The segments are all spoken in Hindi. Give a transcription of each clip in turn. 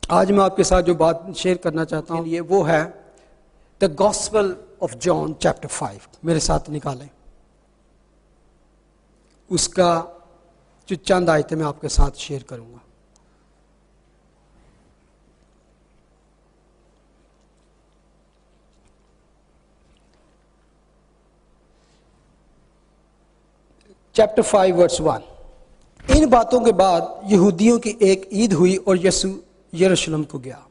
आज मैं आपके साथ जो बात शेयर करना चाहता हूँ ये वो है the gospel of John chapter 5। मेरे साथ निकालें उसका जो चंद आयतें मैं आपके साथ शेयर करूंगा। Chapter 5 verse 1। इन बातों के बाद यहूदियों की एक ईद हुई और यीशु यरूशलेम को गया।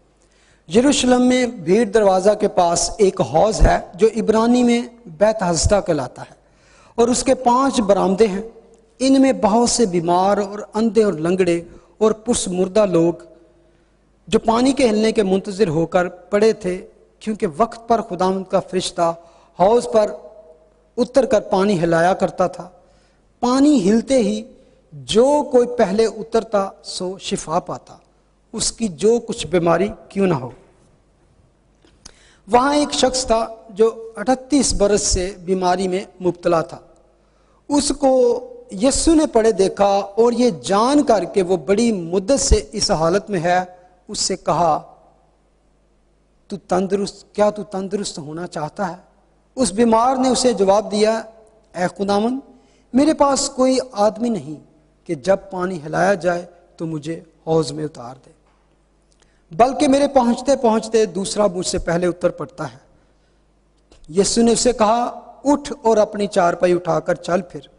यरूशलेम में भीड़ दरवाज़ा के पास एक हौज है जो इब्रानी में बैत हस्दा कहलाता है और उसके 5 बरामदे हैं। इनमें बहुत से बीमार और अंधे और लंगड़े और पुरुष मुर्दा लोग जो पानी के हिलने के मुंतजिर होकर पड़े थे, क्योंकि वक्त पर खुदावंद का फरिश्ता हौज पर उतर कर पानी हिलाया करता था। पानी हिलते ही जो कोई पहले उतरता सो शिफा पाता, उसकी जो कुछ बीमारी क्यों ना हो। वहाँ एक शख्स था जो 38 बरस से बीमारी में मुब्तला था। उसको यीशु ने पड़े देखा और ये जान कर के वो बड़ी मुद्दत से इस हालत में है, उससे कहा क्या तू तंदुरुस्त होना चाहता है? उस बीमार ने उसे जवाब दिया, ऐ खुदावंद, मेरे पास कोई आदमी नहीं कि जब पानी हिलाया जाए तो मुझे हौज में उतार दे, बल्कि मेरे पहुंचते पहुंचते दूसरा मुझसे पहले उतर पड़ता है। यीशु ने उसे कहा, उठ और अपनी चारपाई उठाकर चल फिर।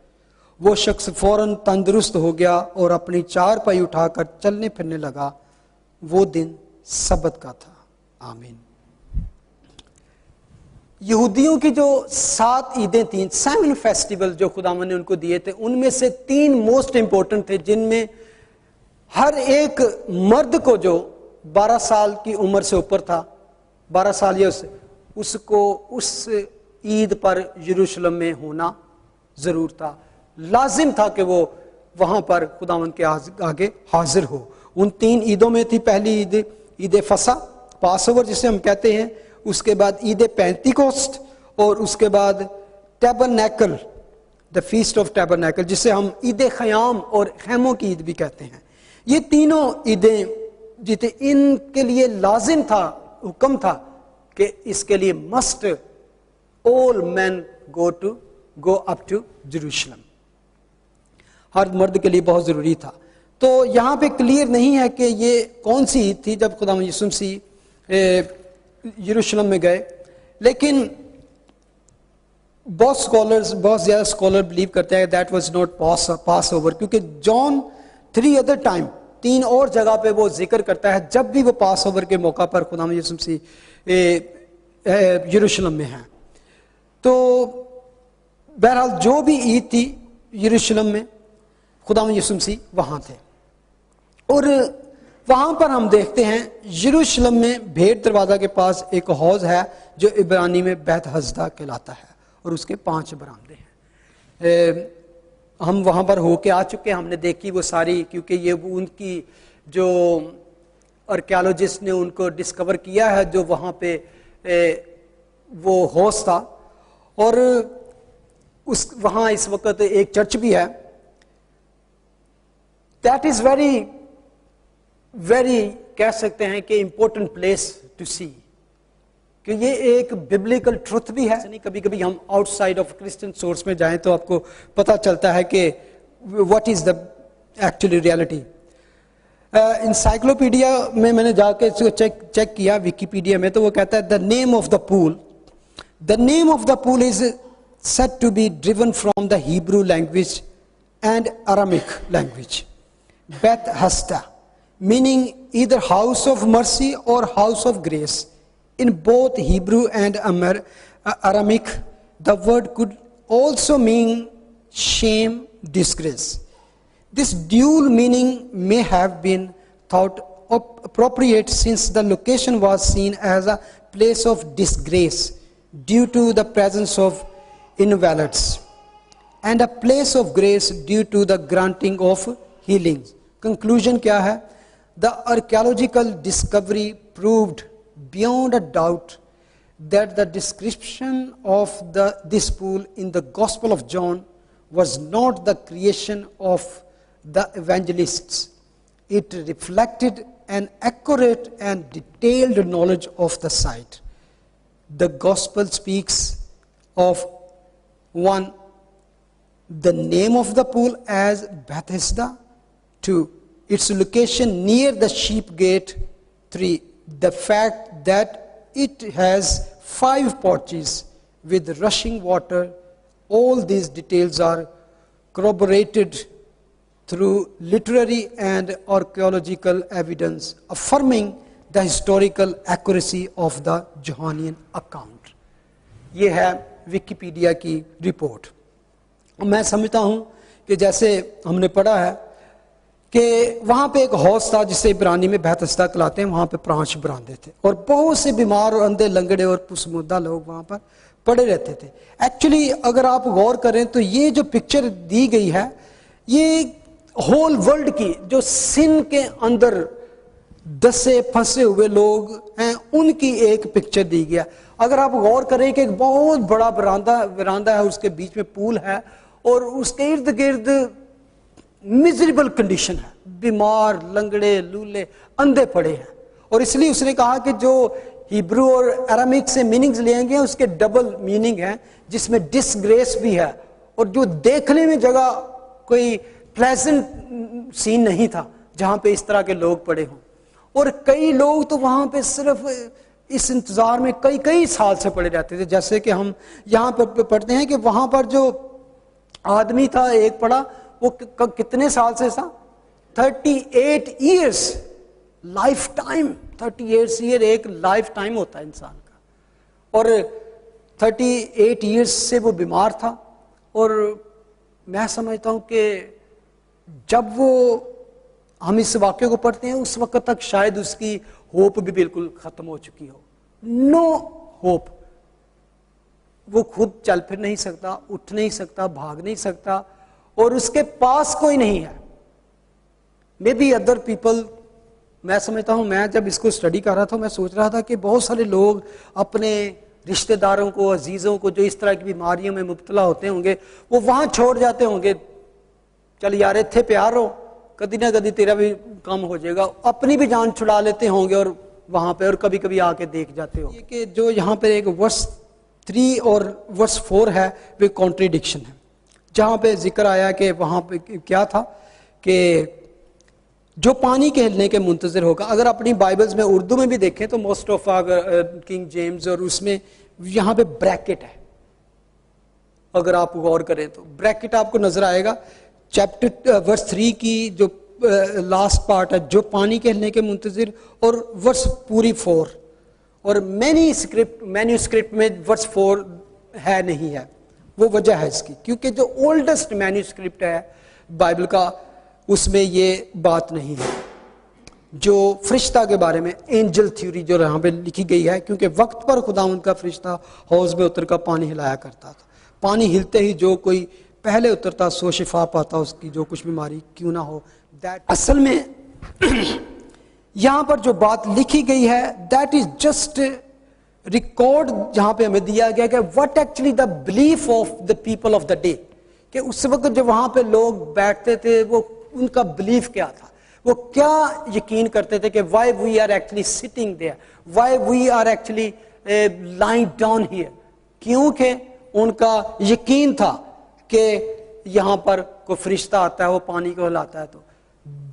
वो शख्स फौरन तंदुरुस्त हो गया और अपनी चारपाई उठाकर चलने फिरने लगा। वो दिन सब्त का था। आमीन। यहूदियों की जो 7 ईदें थीं, 7 फेस्टिवल जो खुदावन ने उनको दिए थे, उनमें से 3 मोस्ट इंपॉर्टेंट थे, जिनमें हर एक मर्द को जो 12 साल की उम्र से ऊपर था, 12 साल या उसको उस ईद पर यरूशलेम में होना जरूर था, लाजिम था कि वो वहां पर खुदावंद के आगे हाजिर हो। उन 3 ईदों में थी, पहली ईद ईद फसा, पासओवर जिसे हम कहते हैं, उसके बाद ईद पेंतिकोस्ट और उसके बाद tabernacle, the feast of tabernacle, जिसे हम ईद ख़याम और खैमों की ईद भी कहते हैं। ये तीनों ईदें जिते इनके लिए लाजिम था, हुक्म था कि इसके लिए must all man go up to Jerusalem, हर मर्द के लिए बहुत ज़रूरी था। तो यहाँ पे क्लियर नहीं है कि ये कौन सी ईद थी जब खुदा यीशु मसीह यरूशलेम में गए, लेकिन बहुत ज़्यादा स्कॉलर बिलीव करते हैं that was not pass over, क्योंकि जॉन 3 अदर टाइम, 3 और जगह पे वो जिक्र करता है जब भी वो पास ओवर के मौका पर खुदा यीशु मसीह यरूशलेम में हैं। तो बहरहाल जो भी ईद थी यरूशलेम में, खुदा यीशु मसीह वहाँ थे। और वहाँ पर हम देखते हैं यरूशलेम में भेड़ दरवाज़ा के पास एक हौज है जो इब्रानी में बैत हस्दा कहलाता है और उसके 5 बरामदे हैं। हम वहाँ पर होके आ चुके हैं, हमने देखी वो सारी, क्योंकि ये उनकी जो आर्कियोलॉजिस्ट ने उनको डिस्कवर किया है जो वहाँ पे वो हौज था। और उस वहाँ इस वक्त एक चर्च भी है। दैट इज़ वेरी कह सकते हैं कि इम्पोर्टेंट प्लेस टू सी, कि ये एक बिब्लिकल ट्रुथ भी है। नहीं, कभी कभी हम आउटसाइड ऑफ क्रिश्चियन सोर्स में जाएं तो आपको पता चलता है कि what is the actually reality. Encyclopedia में मैंने जाके इसको चेक किया, विकीपीडिया में, तो वो कहता है the name of the pool is said to be driven from the Hebrew language and Aramaic language, Beth Hasda, meaning either house of mercy or house of grace. In both Hebrew and Aramaic, the word could also mean shame, disgrace. This dual meaning may have been thought appropriate since the location was seen as a place of disgrace due to the presence of invalids, and a place of grace due to the granting of healing. Conclusion क्या है? The archaeological discovery proved beyond a doubt that the description of this pool in the Gospel of John was not the creation of the evangelists. It reflected an accurate and detailed knowledge of the site. The gospel speaks of one, the name of the pool as Bethesda. 2, its location near the sheep gate. 3, the fact that it has 5 porches with rushing water. All these details are corroborated through literary and archaeological evidence, affirming the historical accuracy of the Johannine account. ये है विकिपीडिया की रिपोर्ट। मैं समझता हूँ कि जैसे हमने पढ़ा है कि वहाँ पे एक हौज था जिसे इब्रानी में बेथेस्दा कहलाते हैं, वहाँ पे 5 बरामदे थे और बहुत से बीमार और अंधे लंगड़े और पुसमुद्दा लोग वहाँ पर पड़े रहते थे। एक्चुअली अगर आप गौर करें तो ये जो पिक्चर दी गई है ये होल वर्ल्ड की जो सिन के अंदर दसे फंसे हुए लोग हैं उनकी एक पिक्चर दी गया। अगर आप गौर करें कि एक बहुत बड़ा वरांदा है, उसके बीच में पूल है और उसके इर्द गिर्द मिजरेबल कंडीशन है, बीमार लंगड़े लूले अंधे पड़े हैं। और इसलिए उसने कहा कि जो हिब्रू और अरामिक से मीनिंग्स लेंगे उसके डबल मीनिंग है, जिसमें डिसग्रेस भी है और जो देखने में जगह कोई प्लेजेंट सीन नहीं था जहां पे इस तरह के लोग पड़े हों। और कई लोग तो वहां पे सिर्फ इस इंतजार में कई साल से पड़े रहते थे। जैसे कि हम यहाँ पर पढ़ते हैं कि वहां पर जो आदमी था एक पड़ा, वो कितने साल से था, 38 ईयर्स, लाइफ टाइम। 38 ईयर एक लाइफ टाइम होता है इंसान का, और 38 ईयर्स से वो बीमार था। और मैं समझता हूं कि जब वो हम इस वाक्य को पढ़ते हैं उस वक्त तक शायद उसकी होप भी बिल्कुल खत्म हो चुकी हो, नो होप। वो खुद चल फिर नहीं सकता, उठ नहीं सकता, भाग नहीं सकता और उसके पास कोई नहीं है। मे बी अदर पीपल, मैं समझता हूं, मैं जब इसको स्टडी कर रहा था मैं सोच रहा था कि बहुत सारे लोग अपने रिश्तेदारों को, अजीजों को जो इस तरह की बीमारियों में मुब्तला होते होंगे वो वहां छोड़ जाते होंगे। चल यार इत्थे प्यार हो, कभी ना कभी तेरा भी काम हो जाएगा, अपनी भी जान छुड़ा लेते होंगे और वहां पे और कभी कभी आके देख जाते हो। कि जो यहाँ पे एक वर्स 3 और वर्स 4 है वे कॉन्ट्रडिक्शन है, जहाँ पे जिक्र आया कि वहाँ पे क्या था कि जो पानी के हिलने के मुंतजर होगा। अगर अपनी बाइबल्स में उर्दू में भी देखें तो मोस्ट ऑफ किंग जेम्स और उसमें यहाँ पे ब्रैकेट है, अगर आप गौर करें तो ब्रैकेट आपको नजर आएगा। चैप्टर वर्स 3 की जो लास्ट पार्ट है, जो पानी के हिलने के मुंतजिर, और वर्स पूरी 4, और मैन्यूस्क्रिप्ट में वर्स 4 है नहीं है। वो वजह है इसकी, क्योंकि जो ओल्डेस्ट मैन्यूस्क्रिप्ट है बाइबल का उसमें ये बात नहीं है। जो फरिश्ता के बारे में एंजल थ्योरी जो यहाँ पे लिखी गई है, क्योंकि वक्त पर खुदा उनका फरिश्ता हौज में उतर कर पानी हिलाया करता था, पानी हिलते ही जो कोई पहले उतरता सो शिफा पाता, उसकी जो कुछ बीमारी क्यों ना हो। दैट असल में यहां पर जो बात लिखी गई है दैट इज जस्ट रिकॉर्ड जहां पे हमें दिया गया कि what actually the belief of the people of the day, कि उस वक्त जब वहां पे लोग बैठते थे वो उनका बिलीफ क्या था, वो क्या यकीन करते थे कि why we are actually sitting there, why we are actually lying down here, क्योंकि उनका यकीन था कि यहां पर कोई फरिश्ता आता है वो पानी को हिलाता है। तो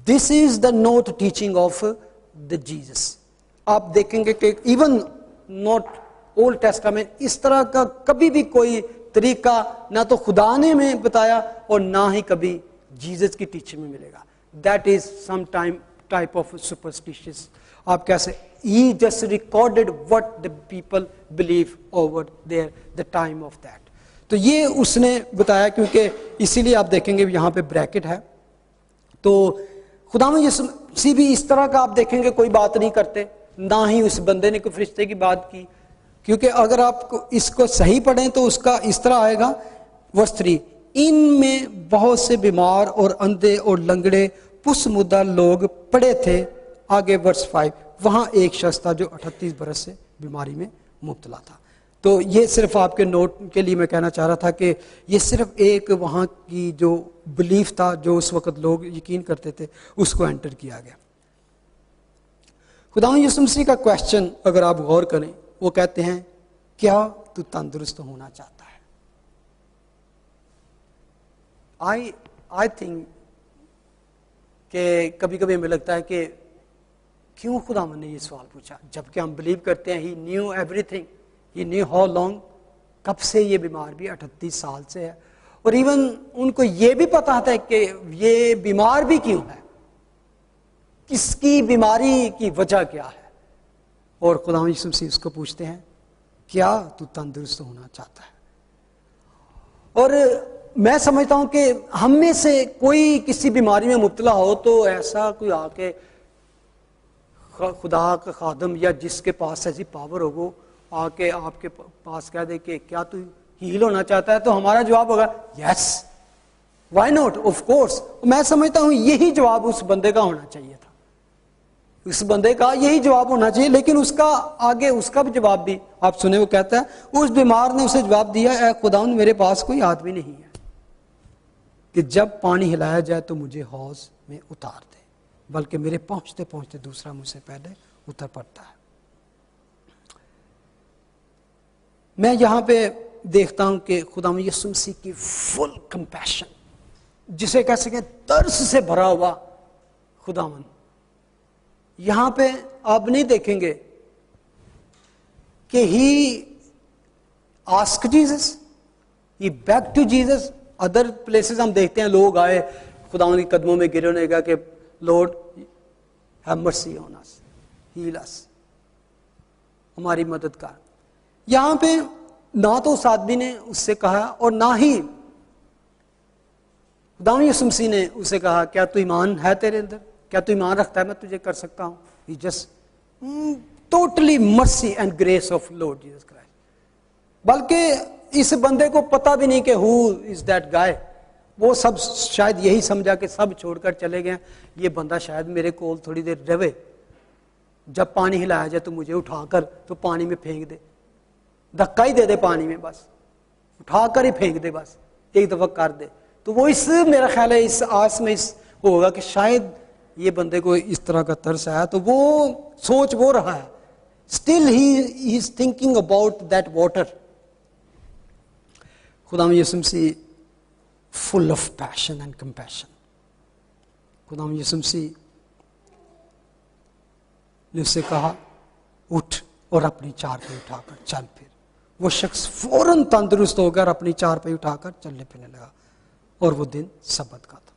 this is the not teaching of the Jesus. आप देखेंगे कि इवन नॉट ओल्ड टेस्टामेंट इस तरह का कभी भी कोई तरीका ना तो खुदा ने में बताया और ना ही कभी जीसस की टीचिंग में मिलेगा। That is some type of superstitious, आप कैसे, he just recorded what the people believe over there the time of that. तो ये उसने बताया, क्योंकि इसीलिए आप देखेंगे यहाँ पे ब्रैकेट है। तो खुदावंद यीशु मसीह भी इस तरह का आप देखेंगे कोई बात नहीं करते, ना ही उस बंदे ने कोई फरिश्ते की बात की, क्योंकि अगर आप इसको सही पढ़ें तो उसका इस तरह आएगा वर्स 3, इनमें बहुत से बीमार और अंधे और लंगड़े पुसमुद्दा लोग पड़े थे। आगे वर्स 5, वहां एक शख्स था जो 38 बरस से बीमारी में मुब्तला था। तो ये सिर्फ आपके नोट के लिए मैं कहना चाह रहा था कि ये सिर्फ एक वहाँ की जो बिलीफ था, जो उस वक्त लोग यकीन करते थे, उसको एंटर किया गया। खुदावंद यीशु मसीह का क्वेश्चन अगर आप गौर करें, वो कहते हैं क्या तू तंदुरुस्त होना चाहता है? आई थिंक कि कभी कभी हमें लगता है कि क्यों खुदावंद ने ये सवाल पूछा, जबकि हम बिलीव करते हैं he knew everything, he knew how long, कब से ये बीमार भी 38 साल से है, और इवन उनको ये भी पता था कि ये बीमार भी क्यों है, किसकी बीमारी की वजह क्या है। और खुदावंद यीशु मसीह उसको पूछते हैं क्या तू तंदुरुस्त होना चाहता है? और मैं समझता हूं कि हम में से कोई किसी बीमारी में मुब्तला हो तो ऐसा कोई आके खुदा का खादम या जिसके पास ऐसी पावर हो वो आके आपके पास कह दे कि क्या तू हील होना चाहता है, तो हमारा जवाब होगा yes, why not, of course. मैं समझता हूं यही जवाब उस बंदे का होना चाहिए था, उस बंदे का यही जवाब होना चाहिए। लेकिन उसका आगे उसका भी जवाब भी आप सुने, वो कहता है उस बीमार ने उसे जवाब दिया, ऐ खुदावंद मेरे पास कोई आदमी नहीं है कि जब पानी हिलाया जाए तो मुझे हौज में उतार दे, बल्कि मेरे पहुंचते पहुंचते दूसरा मुझसे पहले उतर पड़ता है। मैं यहां पे देखता हूं कि खुदावंद यीशु मसीह की फुल कंपैशन, जिसे कह सकें तरस से भरा हुआ खुदावंद, यहां पे आप नहीं देखेंगे कि he ask Jesus, he beg to Jesus. Other places हम देखते हैं लोग आए खुदावंद के कदमों में गिरे, उन्होंने कहा कि Lord have mercy on us, heal us, हमारी मदद कर। यहां पे ना तो उस आदमी ने उससे कहा और ना ही खुदावंद यीशु मसीह ने उसे कहा क्या तू ईमान है तेरे अंदर, क्या तू ईमान रखता है मैं तुझे कर सकता हूं। He just totally mercy and grace of Lord Jesus Christ. बल्कि इस बंदे को पता भी नहीं कि हु इज दैट गाय, वो सब शायद यही समझा कि सब छोड़कर चले गए, ये बंदा शायद मेरे कोल थोड़ी देर रहे, जब पानी हिलाया जाए तो मुझे उठाकर तो पानी में फेंक दे, धक्का ही दे दे पानी में, बस उठाकर ही फेंक दे, बस एक दफा कर दे। तो वो इस मेरा ख्याल है इस आस में इस होगा कि शायद ये बंदे को इस तरह का तरस आया, तो वो सोच वो रहा है, still he is thinking about that water. खुदावंद यीशु मसीह full of passion and compassion, खुदावंद यीशु मसीह ने उससे कहा उठ और अपनी चारपाई उठाकर चल फिर। वो शख्स फौरन तंदुरुस्त हो गया और अपनी चारपाई उठाकर चलने फिरने लगा, और वो दिन सब्बत का था।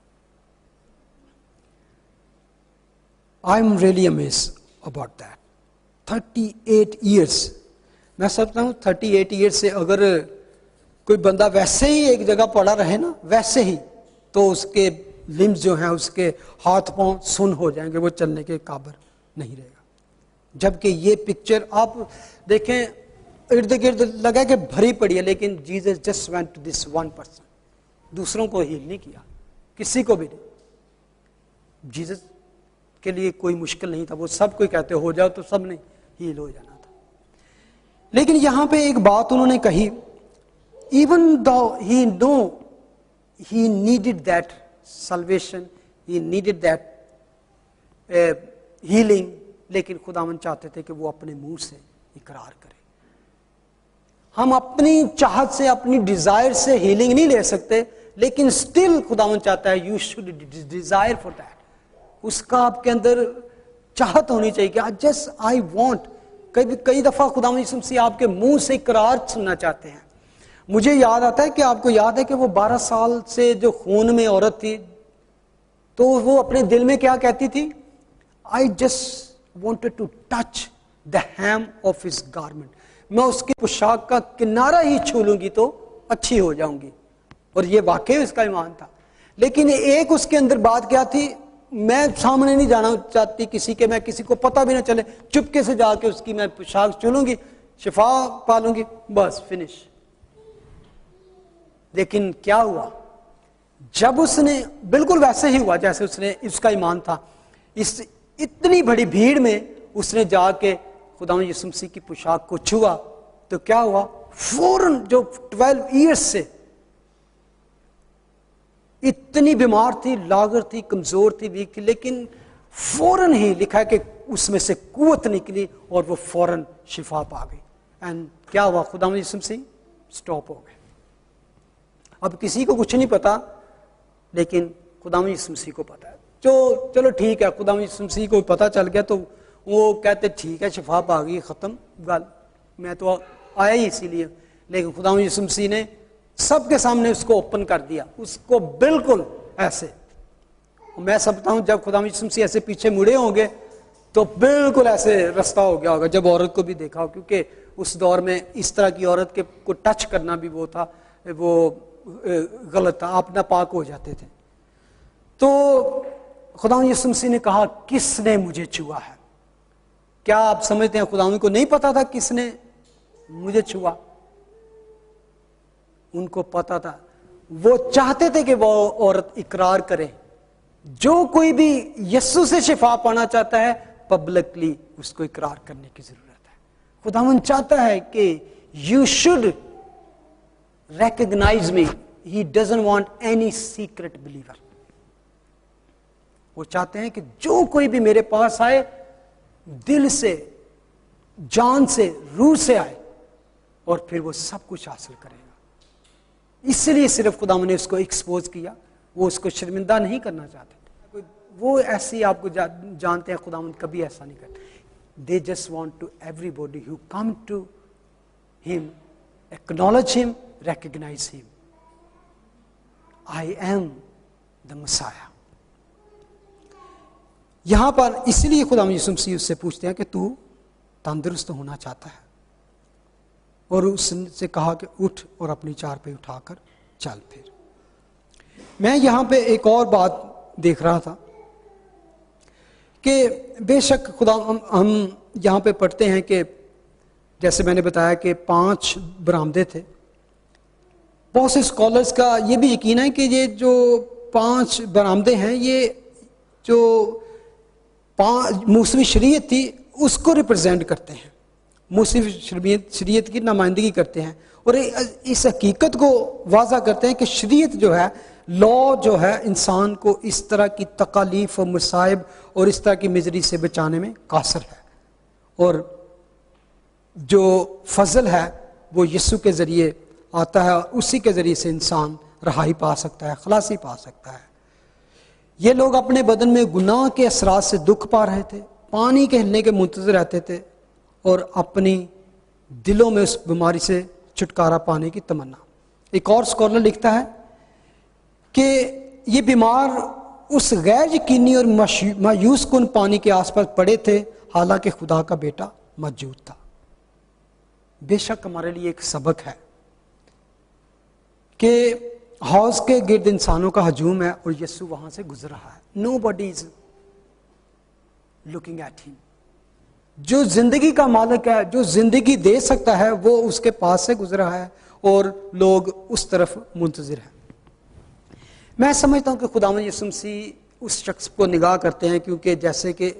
I am really amazed about that. 38 years, मैं समझता हूँ 38 ईयर्स से अगर कोई बंदा वैसे ही एक जगह पड़ा रहे ना, वैसे ही, तो उसके लिम्स जो हैं, उसके हाथ पांव सुन हो जाएंगे, वो चलने के काबिल नहीं रहेगा। जबकि ये पिक्चर आप देखें, इर्द गिर्द लगा कि भरी पड़ी है, लेकिन Jesus just went to this one person, दूसरों को हील नहीं किया, किसी को भी नहीं। जीसस के लिए कोई मुश्किल नहीं था, वो सब कोई कहते हो जाओ तो सब ने हील हो जाना था। लेकिन यहां पे एक बात उन्होंने कही, even though he know he needed that salvation, he needed that healing, लेकिन खुदावंद चाहते थे कि वो अपने मुंह से इकरार करे। हम अपनी चाहत से, अपनी डिजायर से हीलिंग नहीं ले सकते, लेकिन स्टिल खुदावंद चाहता है you should desire for that. उसका आपके अंदर चाहत होनी चाहिए कि जस्ट आई वांट। कई दफा खुदावंद यीशु मसीह आपके मुंह से इकरार सुनना चाहते हैं। मुझे याद आता है कि आपको याद है कि वो 12 साल से जो खून में औरत थी, तो वो अपने दिल में क्या कहती थी, I just wanted to touch the hem of his garment, मैं उसकी पोशाक का किनारा ही छू लूंगी तो अच्छी हो जाऊंगी। और ये वाकई उसका ईमान था। लेकिन एक उसके अंदर बात क्या थी, मैं सामने नहीं जाना चाहती किसी के, मैं किसी को पता भी ना चले, चुपके से जाके उसकी मैं पोशाक छूलूंगी, शिफा पालूंगी, बस फिनिश। लेकिन क्या हुआ, जब उसने, बिल्कुल वैसे ही हुआ जैसे उसने, उसका ईमान था। इस इतनी बड़ी भीड़ में उसने जाके खुदावंद यीशु मसीह की पोशाक को छुआ, तो क्या हुआ, फौरन जो 12 ईयर्स से इतनी बीमार थी, लागर थी, कमजोर थी, वीक थी, लेकिन फौरन ही लिखा है कि उसमें से कुव्वत निकली और वो फौरन शिफा पा गई। एंड क्या हुआ, खुदावंद यीशु मसीह स्टॉप हो गए। अब किसी को कुछ नहीं पता, लेकिन खुदावंद यीशु मसीह को पता है। जो चलो ठीक है, खुदावंद यीशु मसीह को पता चल गया तो वो कहते ठीक है शिफा पा गई, खत्म गल, मैं तो आया ही इसीलिए। लेकिन खुदावंद यीशु मसीह ने सबके सामने उसको ओपन कर दिया, उसको बिल्कुल ऐसे। मैं समझता हूं जब खुदावंद यीशु मसीह ऐसे पीछे मुड़े होंगे तो बिल्कुल ऐसे रास्ता हो गया होगा, जब औरत को भी देखा हो, क्योंकि उस दौर में इस तरह की औरत के को टच करना भी वो था, वो गलत था, आप नापाक हो जाते थे। तो खुदावंद यीशु मसीह ने कहा किसने मुझे छुआ है। क्या आप समझते हैं खुदावंद को नहीं पता था किसने मुझे छुआ? उनको पता था। वो चाहते थे कि वो औरत इकरार करे। जो कोई भी यीशु से शिफा पाना चाहता है, पब्लिकली उसको इकरार करने की जरूरत है। खुदावंद चाहता है कि you should recognize me. He doesn't want any secret believer. वो चाहते हैं कि जो कोई भी मेरे पास आए, दिल से, जान से, रूह से आए और फिर वो सब कुछ हासिल करेगा। इसलिए सिर्फ खुदावंद ने उसको एक्सपोज किया, वो उसको शर्मिंदा नहीं करना चाहते थे। वो ऐसी आपको जानते हैं खुदावंद कभी ऐसा नहीं करते। They just want to everybody who come to him, acknowledge him, recognize him. I am the Messiah. यहां पर इसलिए खुदावंद यीशु मसीह उससे पूछते हैं कि तू तंदुरुस्त होना चाहता है, और उससे कहा कि उठ और अपनी चारपाई उठाकर चल फिर। मैं यहां पे एक और बात देख रहा था कि बेशक खुदा हम यहां पे पढ़ते हैं कि जैसे मैंने बताया कि 5 बरामदे थे। बहुत से स्कॉलर्स का ये भी यकीन है कि ये जो 5 बरामदे हैं, ये जो 5 मूसवी शरीयत थी उसको रिप्रेजेंट करते हैं, मूसवी शरीयत की नुमाइंदगी करते हैं, और इस हकीकत को वाज़ा करते हैं कि शरीयत जो है, लॉ जो है, इंसान को इस तरह की तकालीफ और मुसाइब और इस तरह की मिजरी से बचाने में कासर है, और जो फजल है वो यीशु के ज़रिए आता है, उसी के ज़रिए से इंसान रहाई पा सकता है, खलासी पा सकता है। ये लोग अपने बदन में गुनाह के असरात से दुख पा रहे थे, पानी के हिलने के मुंतज़िर रहते थे, और अपनी दिलों में उस बीमारी से छुटकारा पाने की तमन्ना। एक और स्कॉलर लिखता है कि ये बीमार उस गैर यकीनी और मायूस कुन पानी के आसपास पड़े थे, हालांकि खुदा का बेटा मौजूद था। बेशक हमारे लिए एक सबक है कि हौज के गिर्द इंसानों का हजूम है और यीशु वहां से गुजर रहा है। Nobody is looking at him. जो जिंदगी का मालिक है, जो जिंदगी दे सकता है, वो उसके पास से गुजर रहा है और लोग उस तरफ मुंतजिर हैं। मैं समझता हूं कि खुदावंद यीशु मसीह उस शख्स को निगाह करते हैं, क्योंकि जैसे कि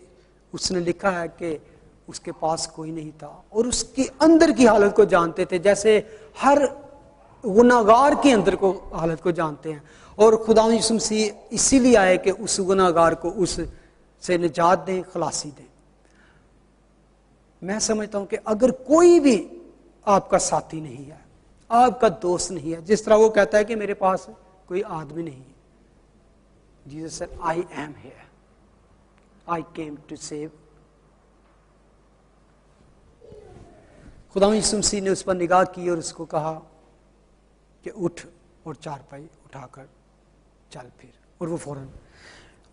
उसने लिखा है कि उसके पास कोई नहीं था और उसके अंदर की हालत को जानते थे, जैसे हर गुनाहगार के अंदर को हालत को जानते हैं। और खुदावंद यीशु मसीह इसीलिए आए कि उस गुनाहगार को उस से निजात दें, खलासी दें। मैं समझता हूं कि अगर कोई भी आपका साथी नहीं है, आपका दोस्त नहीं है, जिस तरह वो कहता है कि मेरे पास कोई आदमी नहीं है, Jesus said I am here, I came to save. खुदावंद यीशु मसीह ने उस पर निगाह की और उसको कहा कि उठ और चारपाई उठाकर चल फिर, और वो फौरन।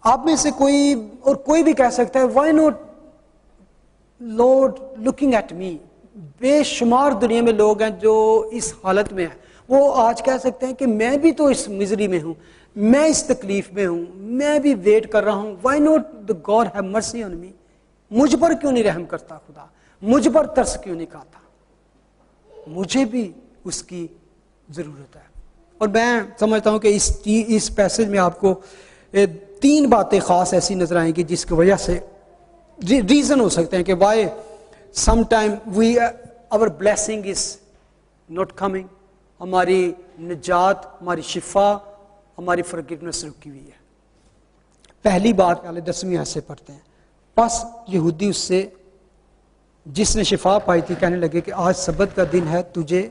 आप में से कोई और कोई भी कह सकता है why not Lord looking at me. बेशुमार दुनिया में लोग हैं जो इस हालत में हैं। वो आज कह सकते हैं कि मैं भी तो इस मिजरी में हूं, मैं इस तकलीफ में हूं, मैं भी वेट कर रहा हूं। Why not the God have mercy on me. मुझ पर क्यों नहीं रहम करता खुदा, मुझ पर तरस क्यों नहीं खाता, मुझे भी उसकी जरूरत है। और मैं समझता हूं कि इस पैसेज में आपको 3 बातें खास ऐसी नजर आएंगी जिसकी वजह से रीजन हो सकते हैं कि why sometime we our blessing is not coming. हमारी निजात, हमारी शिफा, हमारी फॉरगिवनेस रुकी हुई है। पहली बात वाले 10वीं ऐसे पढ़ते हैं। बस यहूदी उससे, जिसने शिफा पाई थी, कहने लगे कि आज सब्बत का दिन है, तुझे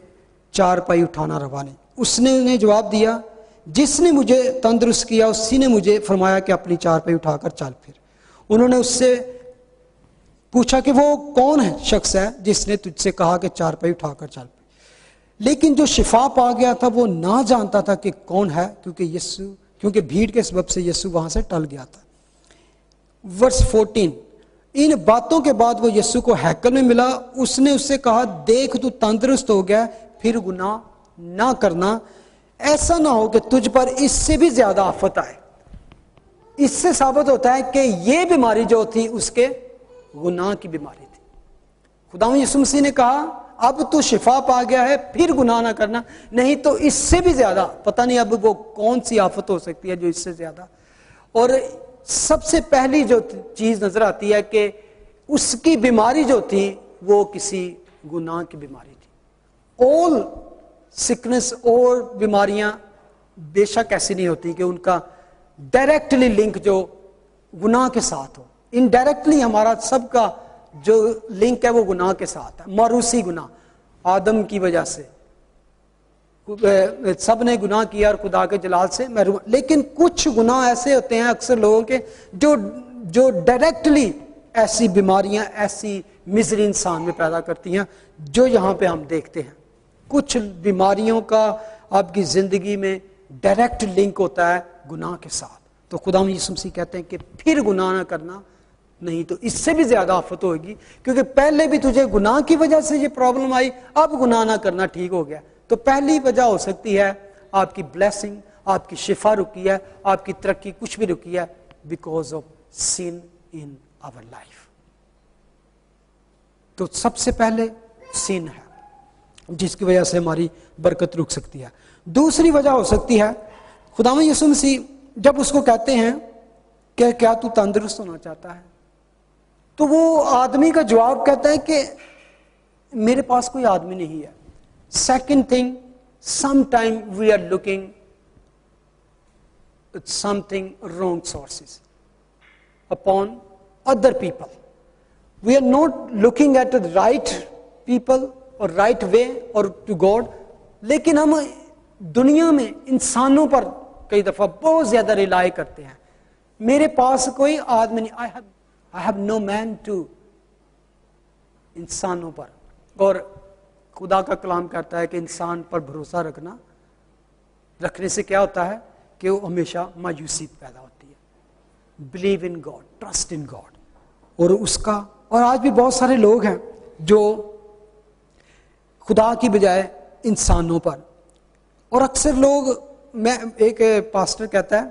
चारपाई उठाना रवा नहीं। उसने उन्हें जवाब दिया, जिसने मुझे तंदुरुस्त किया उसी ने मुझे फरमाया कि अपनी चारपाई उठाकर चल फिर। उन्होंने उससे पूछा कि वो कौन है शख्स है जिसने तुझसे कहा कि चारपाई उठाकर चल फिर। लेकिन जो शिफा पा गया था वो ना जानता था कि कौन है, क्योंकि भीड़ के सबब से यीशु वहां से टल गया था। वर्स 14, इन बातों के बाद वो यीशु को हैकल में मिला। उसने उससे कहा, देख तू तंदुरुस्त हो गया, फिर गुनाह ना करना, ऐसा ना हो कि तुझ पर इससे भी ज्यादा आफत आए। इससे साबित होता है कि ये बीमारी जो थी उसके गुनाह की बीमारी थी। खुदावंद यीशु मसीह ने कहा, अब तो शिफा पा गया है, फिर गुनाह ना करना, नहीं तो इससे भी ज्यादा, पता नहीं अब वो कौन सी आफत हो सकती है जो इससे ज्यादा। और सबसे पहली जो चीज नजर आती है कि उसकी बीमारी जो थी वो किसी गुनाह की बीमारी थी। ऑल सिकनेस और बीमारियां बेशक ऐसी नहीं होती कि उनका डायरेक्टली लिंक जो गुनाह के साथ हो। इनडायरेक्टली हमारा सबका जो लिंक है वो गुनाह के साथ है। मारूसी गुनाह आदम की वजह से, सब ने गुनाह किया और खुदा के जलाल से महरूम। लेकिन कुछ गुनाह ऐसे होते हैं अक्सर लोगों के जो डायरेक्टली ऐसी बीमारियां, ऐसी मिजरी इंसान में पैदा करती हैं, जो यहां पे हम देखते हैं। कुछ बीमारियों का आपकी जिंदगी में डायरेक्ट लिंक होता है गुनाह के साथ। तो खुदावंद यीशु मसीह कहते हैं कि फिर गुनाह ना करना, नहीं तो इससे भी ज्यादा आफत होगी, क्योंकि पहले भी तुझे गुनाह की वजह से ये प्रॉब्लम आई, अब गुनाह ना करना ठीक हो गया। तो पहली वजह हो सकती है आपकी ब्लेसिंग, आपकी शिफा रुकी है, आपकी तरक्की कुछ भी रुकी है, because of sin in our life. तो सबसे पहले सिन है जिसकी वजह से हमारी बरकत रुक सकती है। दूसरी वजह हो सकती है, खुदावंद यीशु मसीह जब उसको कहते हैं कि क्या तू तंदुरुस्त होना चाहता है, तो वो आदमी का जवाब कहता है कि मेरे पास कोई आदमी नहीं है। Second thing, sometime we are looking at something wrong sources upon other people. We are not looking at the right people or right way or to God, लेकिन हम दुनिया में इंसानों पर कई दफा बहुत ज्यादा रिलाई करते हैं। मेरे पास कोई आदमी नहीं, I have no man to, इंसानों पर। और खुदा का कलाम कहता है कि इंसान पर भरोसा रखने से क्या होता है कि वो हमेशा मायूसी पैदा होती है। Believe in God, trust in God. और आज भी बहुत सारे लोग हैं जो खुदा की बजाय इंसानों पर। और अक्सर लोग, मैं एक पास्टर कहता है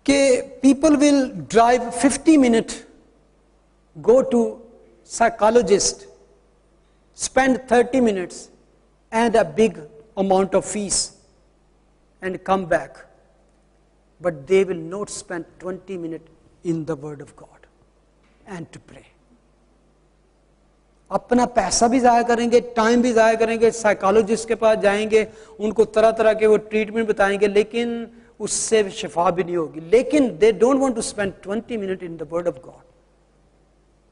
कि people will drive 50 minute, go to psychologist, spend 30 minutes and a big amount of fees and come back, but they will not spend 20 minutes in the word of God and to pray. अपना पैसा भी जाया करेंगे, टाइम भी जाया करेंगे, साइकोलॉजिस्ट के पास जाएंगे, उनको तरह तरह के वो ट्रीटमेंट बताएंगे, लेकिन उससे शिफा भी नहीं होगी। लेकिन they don't want to spend 20 minute in the word of God.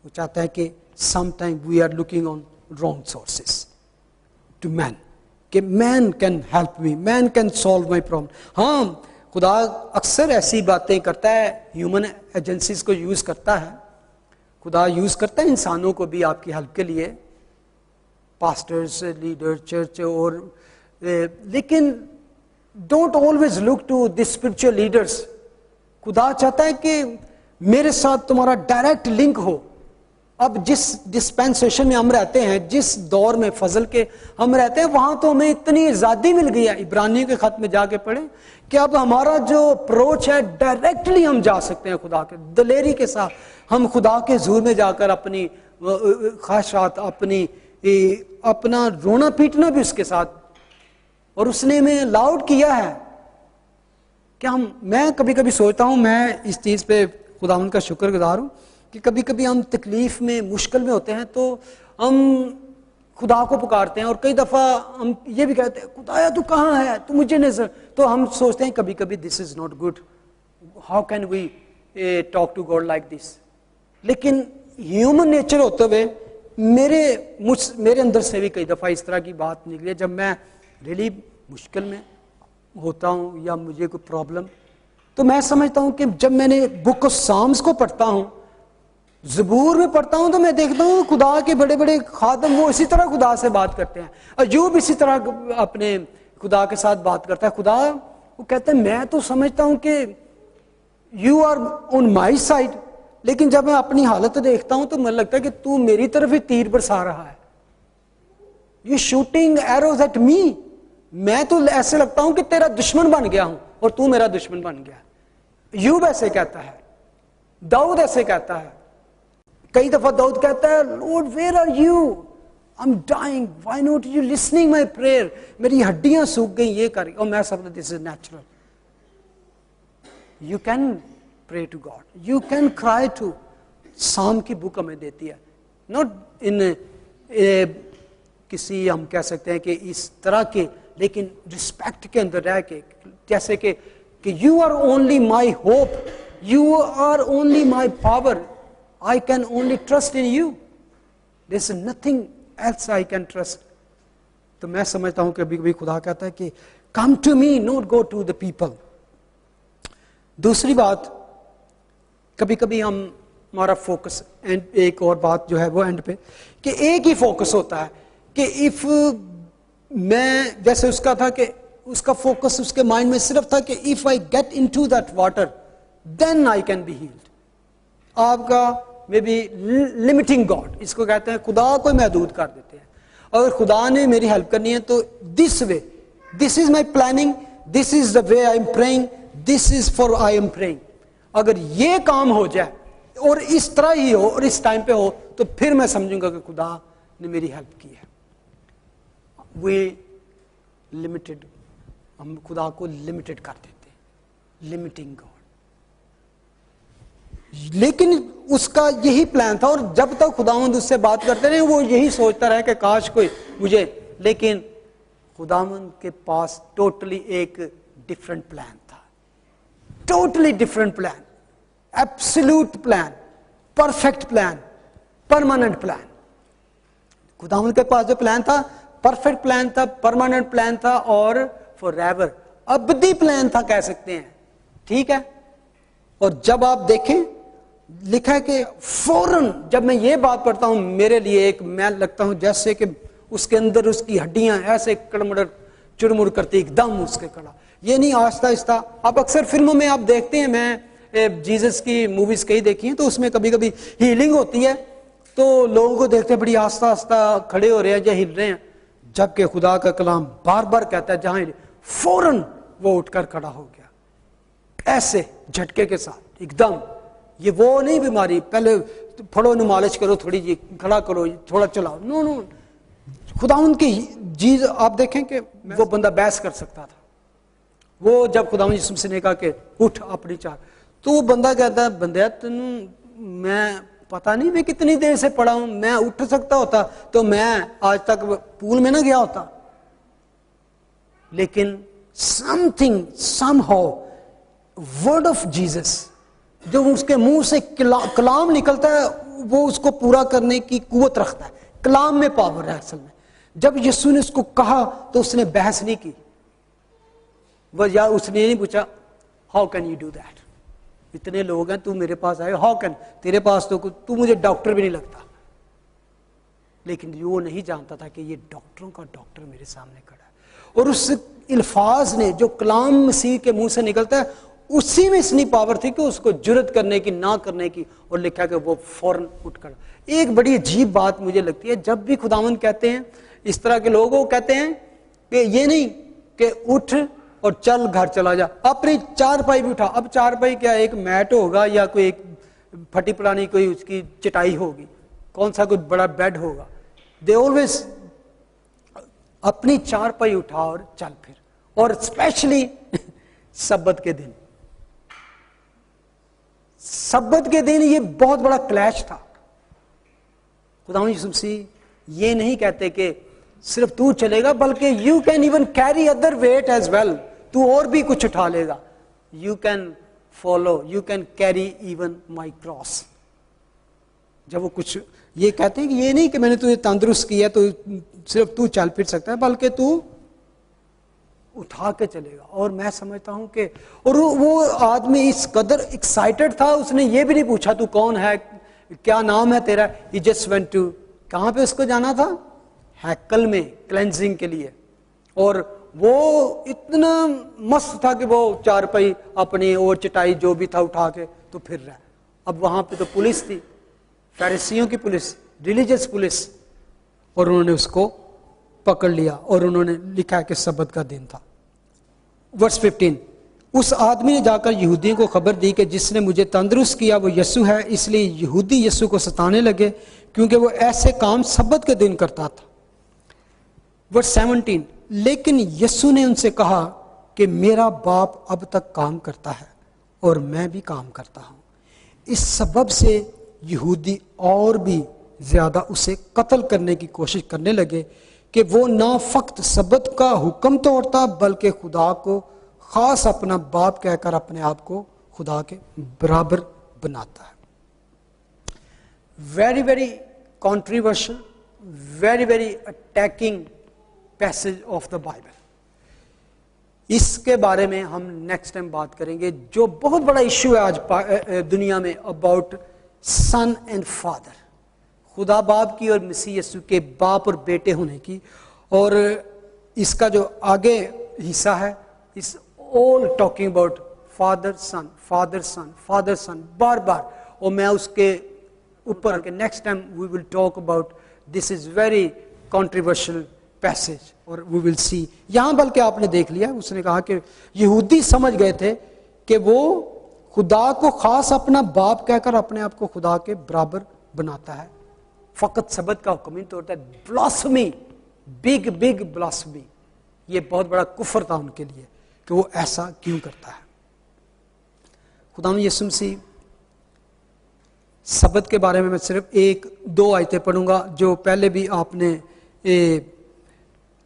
वो चाहता है कि sometime we are looking on wrong sources to man, कि man can help me, man can solve my problem। हाँ, खुदा अक्सर ऐसी बातें करता है, ह्यूमन एजेंसीज को यूज करता है, खुदा यूज करता है इंसानों को भी आपकी हेल्प के लिए, पास्टर्स, लीडर, चर्च, और लेकिन don't always look to the spiritual leaders. खुदा चाहता है कि मेरे साथ तुम्हारा डायरेक्ट लिंक हो। अब जिस डिस्पेंसेशन में हम रहते हैं, जिस दौर में फजल के हम रहते हैं, वहां तो हमें इतनी आजादी मिल गई है, इब्रानियों के खत में जाके पढ़े, कि अब हमारा जो अप्रोच है डायरेक्टली हम जा सकते हैं खुदा के दलेरी के साथ। हम खुदा के हुजूर में जाकर अपनी ख्वाहिशात, अपना रोना पीटना भी उसके साथ, और उसने हमें अलाउड किया है कि मैं कभी कभी सोचता हूं, मैं इस चीज पे खुदा उनका शुक्रगुजार हूं कि कभी कभी हम तकलीफ में, मुश्किल में होते हैं तो हम खुदा को पुकारते हैं, और कई दफ़ा हम ये भी कहते हैं खुदाया तू कहाँ है, तू मुझे नजर, तो हम सोचते हैं कभी कभी this is not good, how can we talk to God like this. लेकिन ह्यूमन नेचर होते हुए मेरे अंदर से भी कई दफ़ा इस तरह की बात निकली, जब मैं रियली मुश्किल में होता हूँ या मुझे कोई प्रॉब्लम, तो मैं समझता हूँ कि जब मैंने बुक ऑफ साम्स को पढ़ता हूँ, ज़बूर में पढ़ता हूँ, तो मैं देखता हूँ खुदा के बड़े बड़े खादम वो इसी तरह खुदा से बात करते हैं। अय्यूब इसी तरह अपने खुदा के साथ बात करता है। खुदा वो कहते हैं मैं तो समझता हूँ कि you are on my side, लेकिन जब मैं अपनी हालत देखता हूँ तो मुझे लगता है कि तू मेरी तरफ ही तीर बरसा रहा है, you shooting arrows at me. मैं तो ऐसे लगता हूं कि तेरा दुश्मन बन गया हूं और तू मेरा दुश्मन बन गया। यूब ऐसे कहता है, दाऊद ऐसे कहता है, कई दफा दाऊद कहता है Lord where are you, I am dying, why not you listening my prayer, मेरी हड्डियां सूख गई ये कर, और मैं सब this is natural. You can pray to God, you can cry to. Psalm की बुक हमें देती है, नॉट इन किसी हम कह सकते हैं कि इस तरह के, लेकिन रिस्पेक्ट के अंदर रह के, जैसे कि you are only my hope, you are only my power, I can only trust in you, there is nothing else I can trust. तो मैं समझता हूं कि कभी कभी खुदा कहता है कि come to me, not go to the people. दूसरी बात, कभी कभी हमारा फोकस, एंड एक और बात जो है वो एंड पे, कि एक ही फोकस होता है कि इफ मैं, जैसे उसका था कि उसका फोकस उसके माइंड में सिर्फ था कि if I get into that water then I can be healed. आपका मे बी लिमिटिंग गॉड, इसको कहते हैं खुदा को महदूद कर देते हैं। अगर खुदा ने मेरी हेल्प करनी है तो this way, this is my planning, this is the way I am praying, this is for I am praying. अगर ये काम हो जाए और इस तरह ही हो और इस टाइम पे हो, तो फिर मैं समझूंगा कि खुदा ने मेरी हेल्प की है। वे लिमिटेड, हम खुदा को लिमिटेड कर देते हैं, लिमिटिंग गॉड। लेकिन उसका यही प्लान था, और जब तक खुदावंद उससे बात करते रहे वो यही सोचता रहा कि काश कोई मुझे, लेकिन खुदावंद के पास टोटली एक डिफरेंट प्लान था, totally different plan, absolute plan, perfect plan, permanent plan. खुदावंद के पास जो प्लान था परफेक्ट प्लान था, परमानेंट प्लान था, और फॉरएवर अबदी प्लान था कह सकते हैं, ठीक है। और जब आप देखें लिखा है कि फौरन जब मैं ये बात पढ़ता हूं, मेरे लिए एक, मैं लगता हूं जैसे कि उसके अंदर उसकी हड्डियां ऐसे कड़मड़ चुरमुर करती, एकदम उसके कड़ा, ये नहीं आहिस्ता आहिस्ता। आप अक्सर फिल्मों में आप देखते हैं, मैं जीसस की मूवीज कई देखी हैं, तो उसमें कभी कभी हीलिंग होती है तो लोगों को देखते हैं बड़ी आस्ता आस्ता खड़े हो रहे हैं या हिल रहे हैं, जबकि खुदा का कलाम बार बार कहता है जहां फौरन वो उठकर खड़ा हो गया, ऐसे झटके के साथ एकदम। ये वो नहीं बीमारी पहले फड़ो न मालिश करो, थोड़ी जी खड़ा करो, थोड़ा चलाओ, नो नो। खुदा उनकी चीज आप देखें कि वो बंदा बहस कर सकता था, वो जब खुदा यीशु से ने कहा कि उठ अपनी चाह, तो वो बंदा कहता है बंदे तेन मैं पता नहीं मैं कितनी देर से पड़ा हूं, मैं उठ सकता होता तो मैं आज तक पूल में ना गया होता। लेकिन something somehow word of Jesus जो उसके मुंह से कलाम निकलता है वो उसको पूरा करने की कुवत रखता है। कलाम में पावर है असल में। जब यीशु ने उसको कहा तो उसने बहस नहीं की, वह या उसने नहीं पूछा how can you do that, इतने लोग हैं तू मेरे पास आए, हाउ कैन, तेरे पास तो तू मुझे डॉक्टर भी नहीं लगता। लेकिन वो नहीं जानता था कि ये डॉक्टरों का डॉक्टर मेरे सामने खड़ा है, और उस अल्फाज ने जो कलाम मसीह के मुंह से निकलता है उसी में इतनी पावर थी कि उसको जुर्रत करने की, ना करने की, और लिखा कि वो फौरन उठ खड़ा। एक बड़ी अजीब बात मुझे लगती है, जब भी खुदावंद कहते हैं इस तरह के लोगों कहते हैं कि ये नहीं कि उठ और चल घर चला जा, अपनी चारपाई भी उठा। अब चारपाई क्या एक मैट होगा या कोई एक फटी पुरानी कोई उसकी चटाई होगी, कौन सा कोई बड़ा बेड होगा। दे ऑलवेज अपनी चारपाई उठा और चल फिर, और स्पेशली सब्बत के दिन। सब्बत के दिन ये बहुत बड़ा क्लैश था। खुदावंद यीशु मसीह ये नहीं कहते कि सिर्फ तू चलेगा, बल्कि you can even carry other weight as well, तू और भी कुछ उठा लेगा। You can follow, you can carry even my cross. जब वो कुछ ये कहते हैं कि ये नहीं कि मैंने तुझे तंदुरुस्त किया तो सिर्फ तू चल फिर सकता है, बल्कि तू उठा के चलेगा। और मैं समझता हूं कि और वो आदमी इस कदर एक्साइटेड था, उसने ये भी नहीं पूछा तू कौन है, क्या नाम है तेरा। ही जस्ट वेंट टू, कहां पे उसको जाना था? हैकल में क्लेंजिंग के लिए। और वो इतना मस्त था कि वो चारपाई अपनी और चटाई जो भी था उठा के तो फिर रहा। अब वहां पे तो पुलिस थी, फरीसियों की पुलिस, रिलीजियस पुलिस, और उन्होंने उसको पकड़ लिया और उन्होंने लिखा कि सब्त का दिन था। वर्स 15, उस आदमी ने जाकर यहूदियों को खबर दी कि जिसने मुझे तंदुरुस्त किया वो यीशु है। इसलिए यहूदी यीशु को सताने लगे क्योंकि वो ऐसे काम सब्त के दिन करता था। वर्स 17, लेकिन यीशु ने उनसे कहा कि मेरा बाप अब तक काम करता है और मैं भी काम करता हूं। इस सबब से यहूदी और भी ज्यादा उसे कत्ल करने की कोशिश करने लगे कि वो ना फक्त सब्त का हुक्म तोड़ता बल्कि खुदा को खास अपना बाप कहकर अपने आप को खुदा के बराबर बनाता है। Very very controversial, very very attacking passage of the Bible. इसके बारे में हम नेक्स्ट टाइम बात करेंगे, जो बहुत बड़ा इश्यू है आज दुनिया में, अबाउट सन एंड फादर, खुदा बाप की और मसीह यीशु के बाप और बेटे होने की। और इसका जो आगे हिस्सा है, is all talking about father son, father son, father son, बार बार। और मैं उसके ऊपर के next time we will talk about this is very controversial passage और वी विल सी। यहां बल्कि आपने देख लिया, उसने कहा कि यहूदी समझ गए थे कि वो खुदा को खास अपना बाप कहकर अपने आप को खुदा के बराबर बनाता है, फकत सब्त का हुक्म ही तोड़ता है। Blasphemy, big big blasphemy. ये बहुत बड़ा कुफर था उनके लिए कि वो ऐसा क्यों करता है। खुदा यीशु मसीह सब्त के बारे में मैं सिर्फ एक दो आयतें पढ़ूंगा जो पहले भी आपने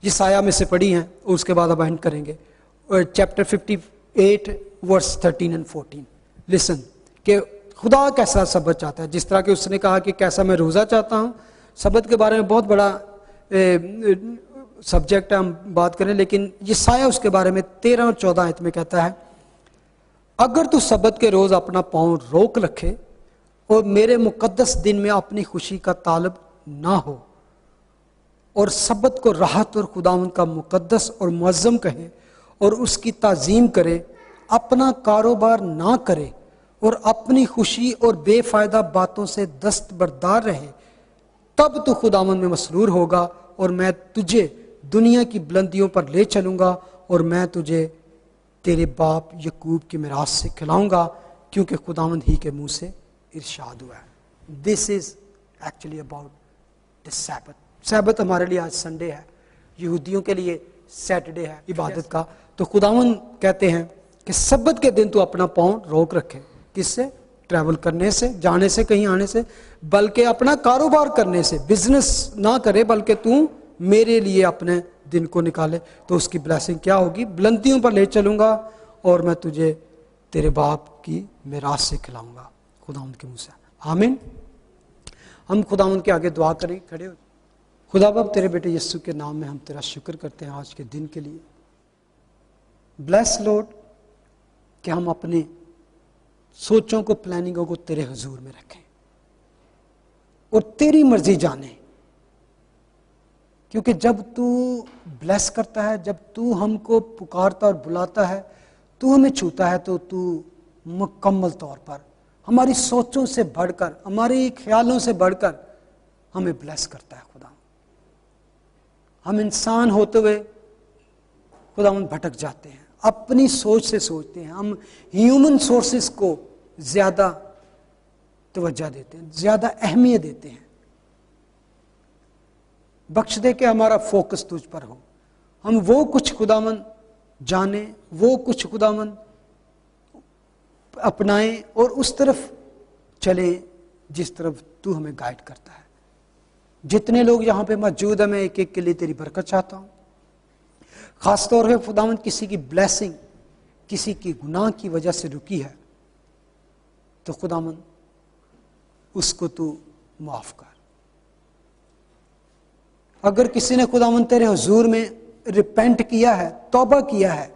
यसाया में से पढ़ी हैं, उसके बाद अब एंड करेंगे। Chapter 58 verse 13 and 14। लिसन कि खुदा कैसा सब्त चाहता है। जिस तरह कि उसने कहा कि कैसा मैं रोज़ा चाहता हूँ, सब्त के बारे में बहुत बड़ा सब्जेक्ट है, हम बात करें। लेकिन यसाया उसके बारे में 13 और 14 आयत में कहता है, अगर तू सब्त के रोज़ अपना पाँव रोक रखे और मेरे मुकद्दस दिन में अपनी खुशी का तालब ना हो और सब्त को राहत और खुदावंद का मुकद्दस और मुअज्जम कहे और उसकी ताज़ीम करे, अपना कारोबार ना करे और अपनी खुशी और बेफायदा बातों से दस्तबरदार रहे, तब तू खुदावंद में मसरूर होगा और मैं तुझे दुनिया की बुलंदियों पर ले चलूंगा और मैं तुझे तेरे बाप यकूब की मिरास से खिलाऊंगा, क्योंकि खुदावंद ही के मुंह से इरशाद हुआ है। This is actually about the Sabbath. Sabbath हमारे लिए आज संडे है, यहूदियों के लिए सैटरडे है इबादत का। तो खुदावंद कहते हैं कि सब्त के दिन तू अपना पाँव रोक रखे। किससे? ट्रैवल करने से, जाने से, कहीं आने से, बल्कि अपना कारोबार करने से। बिजनेस ना करे बल्कि तू मेरे लिए अपने दिन को निकाले, तो उसकी ब्लेसिंग क्या होगी? बुलंदियों पर ले चलूंगा और मैं तुझे तेरे बाप की मिरास से खिलाऊंगा, खुदावंद के मुंह से। आमीन। हम खुदावंद के आगे दुआ करें, खड़े हो। खुदा बाप, तेरे बेटे यीशु के नाम में हम तेरा शुक्र करते हैं आज के दिन के लिए। ब्लेस लॉर्ड कि हम अपने सोचों को, प्लानिंगों को तेरे हुजूर में रखें और तेरी मर्जी जाने, क्योंकि जब तू ब्लेस करता है, जब तू हमको पुकारता और बुलाता है, तू हमें छूता है, तो तू मुकम्मल तौर पर हमारी सोचों से बढ़कर, हमारे ख्यालों से बढ़कर हमें ब्लेस करता है। खुदा, हम इंसान होते हुए खुदा हम भटक जाते हैं, अपनी सोच से सोचते हैं, हम ह्यूमन सोर्सेस को ज्यादा तवज्जो देते हैं, ज्यादा अहमियत देते हैं। बख्श दे के हमारा फोकस तुझ पर हो, हम वो कुछ खुदावन जाने, वो कुछ खुदावन अपनाएं और उस तरफ चले जिस तरफ तू हमें गाइड करता है। जितने लोग यहां पे मौजूद है, मैं एक एक के लिए तेरी बरकत चाहता हूं। खासतौर पे खुदावन किसी की ब्लेसिंग किसी की गुनाह की वजह से रुकी है, तो खुदावन उसको तू माफ कर। अगर किसी ने खुदावन तेरे हुजूर में रिपेंट किया है, तौबा किया है,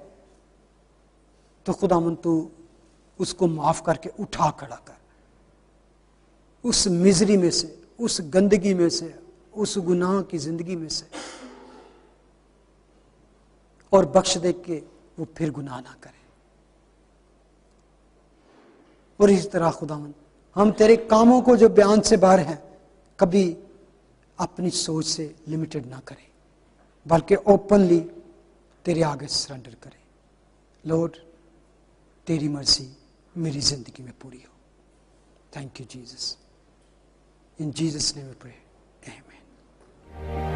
तो खुदावन तू उसको माफ करके उठा खड़ा कर, उस मिजरी में से, उस गंदगी में से, उस गुनाह की जिंदगी में से, और बख्श दे के वो फिर गुनाह ना करे। और इस तरह खुदावन हम तेरे कामों को जो बयान से बाहर हैं कभी अपनी सोच से लिमिटेड ना करें, बल्कि ओपनली तेरे आगे सरेंडर करें। लॉर्ड, तेरी मर्जी मेरी जिंदगी में पूरी हो। Thank you Jesus. In Jesus name we pray, आमीन।